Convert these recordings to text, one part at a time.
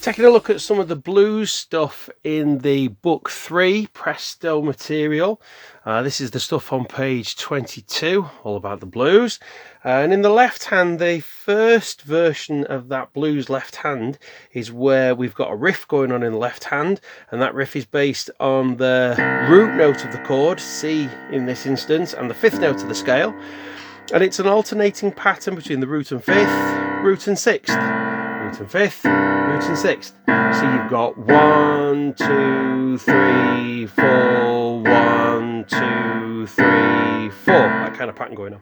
Taking a look at some of the blues stuff in the book 3 Presto material. This is the stuff on page 22, all about the blues. And in the left hand, the first version of that blues left hand is where we've got a riff going on in the left hand, and that riff is based on the root note of the chord, C in this instance, and the fifth note of the scale. And it's an alternating pattern between the root and fifth, root and sixth, root and fifth, root and sixth. So you've got 1, 2, 3, 4, 1, 2, 3, 4, that kind of pattern going on.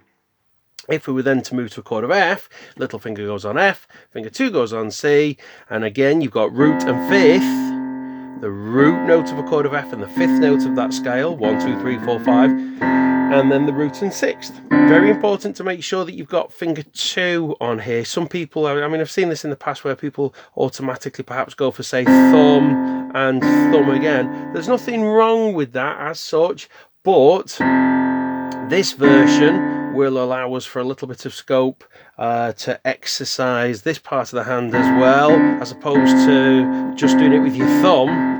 If we were then to move to a chord of F, little finger goes on F, finger 2 goes on C, and again you've got root and fifth, the root note of a chord of F and the fifth note of that scale, 1, 2, 3, 4, 5, and then the root and sixth. Very important to make sure that you've got finger 2 on here. Some people, I mean, I've seen this in the past where people automatically perhaps go for, say, thumb and thumb again. There's nothing wrong with that as such, but this version will allow us for a little bit of scope to exercise this part of the hand as well, as opposed to just doing it with your thumb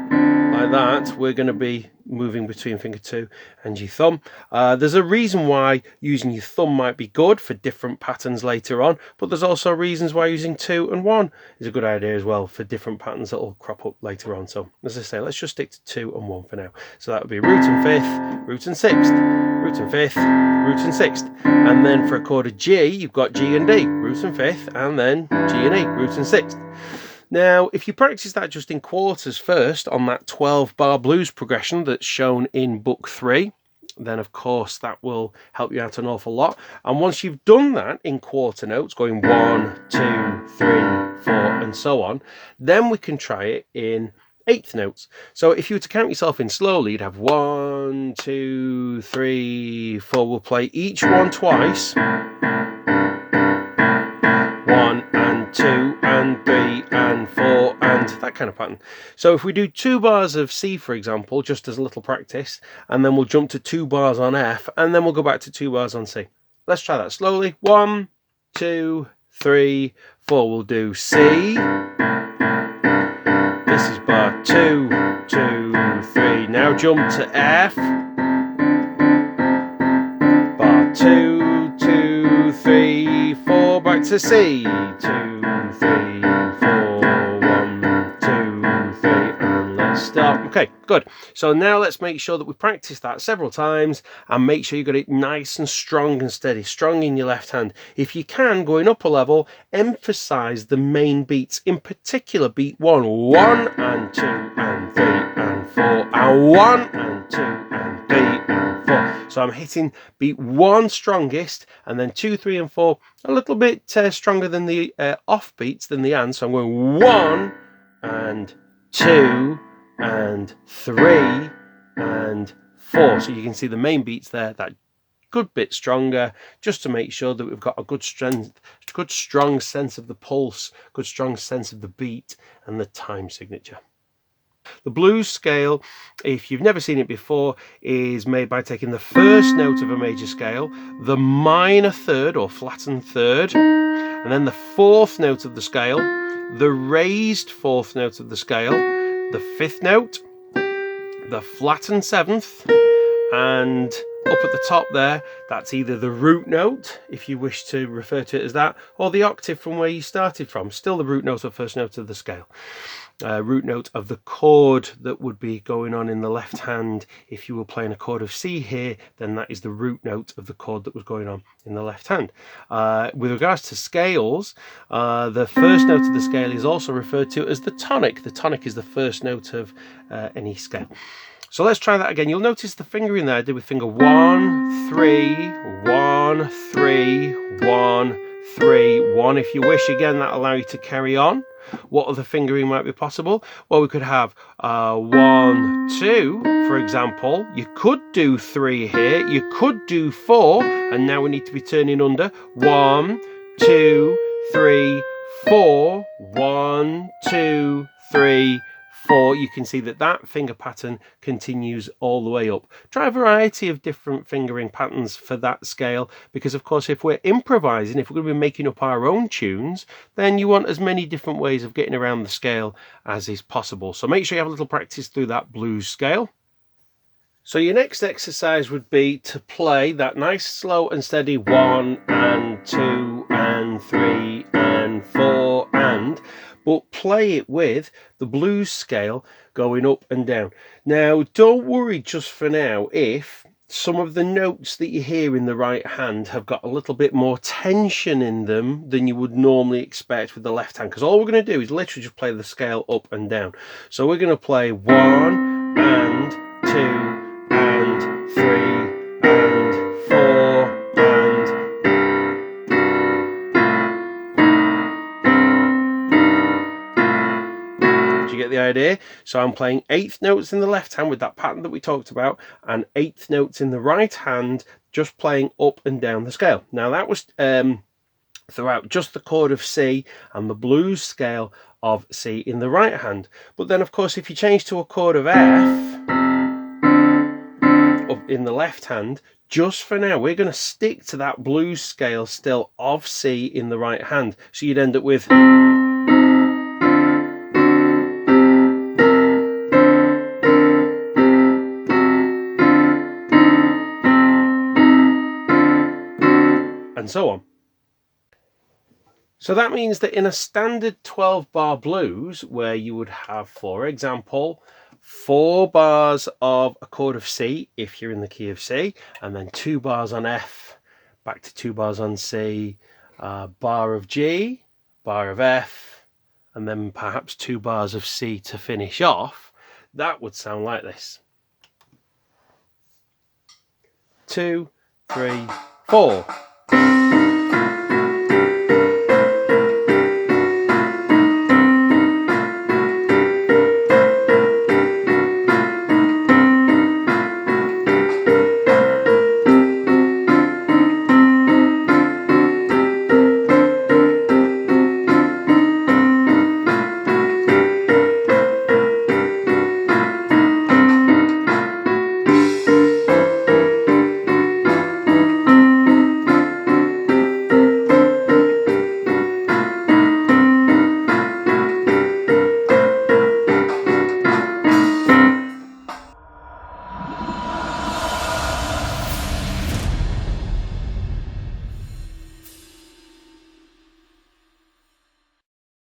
like that. We're going to be moving between finger 2 and your thumb. There's a reason why using your thumb might be good for different patterns later on, but there's also reasons why using 2 and 1 is a good idea as well for different patterns that will crop up later on. So as I say, let's just stick to 2 and 1 for now. So that would be root and fifth, root and sixth, root and fifth, root and sixth. And then for a chord of G, you've got G and D, root and fifth, and then G and E, root and sixth. Now, if you practice that just in quarters first on that 12-bar blues progression that's shown in book 3, then of course that will help you out an awful lot. And once you've done that in quarter notes, going 1, 2, 3, 4, and so on, then we can try it in eighth notes. So if you were to count yourself in slowly, you'd have 1, 2, 3, 4. We'll play each one twice. 1 and 2 and 3 and 4 and that kind of pattern. So if we do 2 bars of C, for example, just as a little practice, and then we'll jump to 2 bars on F, and then we'll go back to 2 bars on C. Let's try that slowly. 1, 2, 3, 4. We'll do C. This is bar 2, 2, 3. Now jump to F. Bar 2, 2, 3, 4. Back to C. 2, 3, 4, 1, 2, 3, and let's stop. Okay, good. So now let's make sure that we practice that several times and make sure you got it nice and strong and steady, strong in your left hand. If you can, going up a level, emphasize the main beats, in particular beat 1, 1 and 2 and 3 and 4, and 1 and 2 and 3 and 4. So I'm hitting beat 1 strongest, and then 2, 3 and 4 a little bit stronger than the off beats than the and. So I'm going 1 and 2 and 3 and 4. So you can see the main beats there, that good bit stronger, just to make sure that we've got a good strength, good strong sense of the pulse, good strong sense of the beat and the time signature. The blues scale, if you've never seen it before, is made by taking the first note of a major scale, the minor third or flattened third, and then the fourth note of the scale, the raised fourth note of the scale, the fifth note, the flattened seventh, and up at the top there, that's either the root note, if you wish to refer to it as that, or the octave from where you started from, still the root note or first note of the scale. Root note of the chord that would be going on in the left hand. If you were playing a chord of C here, then that is the root note of the chord that was going on in the left hand. With regards to scales, the first note of the scale is also referred to as the tonic. The tonic is the first note of any scale. So let's try that again. You'll notice the fingering there I did with finger 1, 3, 1, 3, 1, 3, 1. If you wish, again, that'll allow you to carry on. What other fingering might be possible? Well, we could have 1, 2, for example. You could do 3 here. You could do 4, and now we need to be turning under. 1, 2, 3, 4. 1, 2, 3, 4, you can see that that finger pattern continues all the way up. Try a variety of different fingering patterns for that scale, because of course if we're improvising, if we're going to be making up our own tunes, then you want as many different ways of getting around the scale as is possible. So make sure you have a little practice through that blues scale. So your next exercise would be to play that nice slow and steady 1 and 2 and 3 and 4 and, but play it with the blues scale going up and down. Now don't worry just for now if some of the notes that you hear in the right hand have got a little bit more tension in them than you would normally expect with the left hand, because all we're going to do is literally just play the scale up and down. So we're going to play 1 and 2 and 3 and 4 and, do you get the idea? So I'm playing eighth notes in the left hand with that pattern that we talked about, and eighth notes in the right hand, just playing up and down the scale. Now that was throughout just the chord of C and the blues scale of C in the right hand. But then of course if you change to a chord of F up in the left hand, just for now we're going to stick to that blues scale still of C in the right hand. So you'd end up with, and so on. So that means that in a standard 12-bar blues, where you would have, for example, 4 bars of a chord of C if you're in the key of C, and then 2 bars on F, back to 2 bars on C, bar of G, bar of F, and then perhaps 2 bars of C to finish off, that would sound like this. 2, 3, 4.